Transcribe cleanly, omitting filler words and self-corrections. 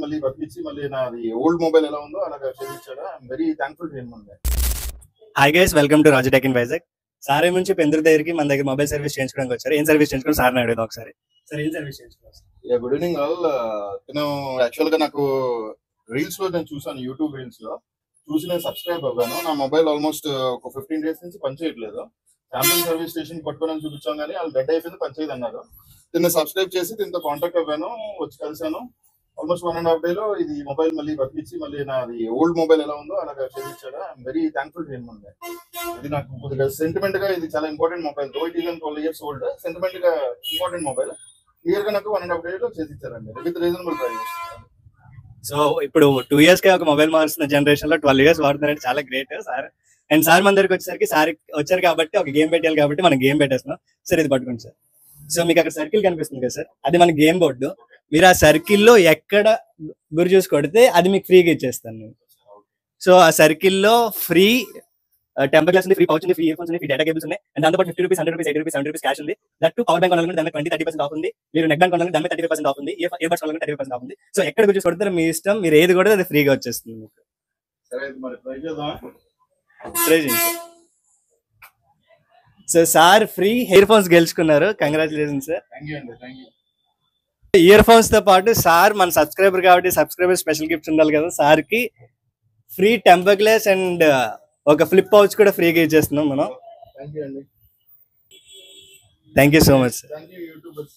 మళ్ళీ బతికిచ్చి మళ్ళీ నాది ఓల్డ్ మొబైల్ ఎలా ఉందో అలాగా చేయించాడు. I am very thankful to him అండి. Hi guys, welcome to Raju tech in Vizag. Sir నుంచి పెందురు దగ్గరికి మన దగ్గర మొబైల్ సర్వీస్ చేయించుకోవడానికి వచ్చారు. ఏం సర్వీస్ చేయించుకోండి సార్ అడుగుదాం ఒకసారి. సార్ ఏం సర్వీస్ చేయించుకోవాలి? Good evening all. నేను యాక్చువల్ గా నాకు రీల్స్ లో నేను చూసాను, యూట్యూబ్ రీల్స్ లో చూసి నేను సబ్స్క్రైబ్ అవ్వాను. నా మొబైల్ ఆల్మోస్ట్ ఒక 15 days నుంచి పనిచేయట్లేదు. శాంసంగ్ సర్వీస్ స్టేషన్ పట్టుకోవడానికి చూపించాం కానీ వాళ్ళు డెడ్ అయిపోయింది, పనిచేయదు అన్నారు. దీన్ని సబ్స్క్రైబ్ చేసి దీంతో కాంటాక్ట్ అవ్వాను, వచ్చి కలిసాను. ఆల్మోస్ట్ 1.5 days ఇది మొబైల్ మళ్ళీ బతికిచ్చి మళ్ళీ నాది ఓల్డ్ మొబైల్ ఎలా ఉందో అలాగా చేయించాడు. I am very thankful to him అండి. ఇది నాకు కొద్దిగా సెంటిమెంట్ గా ఇది చాలా important mobile. Though it is 12 years old, sentiment గా ఇంపార్టెంట్ మొబైల్. క్లియర్ గా నాకు 1.5 days లో చేసిచ్చారండి విత్ రీజనబుల్ ప్రైస్. సో ఇప్పుడు 2 years కి ఒక మొబైల్ మారుస్తున్న జనరేషన్ లో 12 years వాడుతున్నారంటే చాలా గ్రేట్ సార్. అండ్ సార్ మన దగ్గరికి వచ్చేసరికి సార్ వచ్చారు కాబట్టి ఒక గేమ్ పెట్టాలి కాబట్టి మనం గేమ్ పెట్టేస్తున్నాం. సార్ ఇది పట్టుకోండి సార్. సో మీకు అక్కడ సర్కిల్ కనిపిస్తుంది కదా సార్, అది మన గేమ్ బోర్డు. మీరు ఆ సర్కిల్లో ఎక్కడ గురి చూసి కొడితే అది మీకు ఫ్రీగా ఇచ్చేస్తాను నేను. సో ఆ సర్కిల్లో ఫ్రీ టెంపర్ గ్లాస్ ఉంది, ఫ్రీ పౌచ్ ఉంది, ఫ్రీ ఇయర్ ఫోన్స్ ఉంది, ఫ్రీ డేటా కేబుల్స్ ఉన్నాయి. అండ్ దాంతో 50 rupees, 100 rupees, 80 rupees, 70 rupees cash ఉంది. దట్టు పవర్ బ్యాంక్ కొనాలంటే దానికి 20-30% ఆఫ్ ఉంది. మీరు నెక్ బ్యాంక్ కొనాలంటే దానికి 35% ఆఫ్ ఉంది. ఇయర్ బడ్స్ కొనాలంటే 35% ఆఫ్ ఉంది. సో ఎక్కడ గురించి కొడితే మీ ఇష్టం, మీరు ఏది కూడా అది ఫ్రీగా వచ్చేస్తుంది మీకు. సరే మరి ట్రై చేద్దాం. ట్రై చేయండి. So sir free ear phones గెలుచుకున్నారు, కంగ్రాచులేషన్ సార్. థ్యాంక్ యూ అండి, థ్యాంక్ యూ. ఇయర్ ఫోన్స్ తో పాటు సార్ మన సబ్స్క్రైబర్ కాబట్టి సబ్స్క్రైబర్ స్పెషల్ గిఫ్ట్స్ ఉండాలి కదా, సార్ కి ఫ్రీ టెంపర్ గ్లాస్ అండ్ ఒక ఫ్లిప్ పౌచ్ కూడా ఫ్రీగా ఇచ్చేస్తున్నాం మనం. థ్యాంక్ యూ అండి. Thank you so much sir. Thank you YouTubers.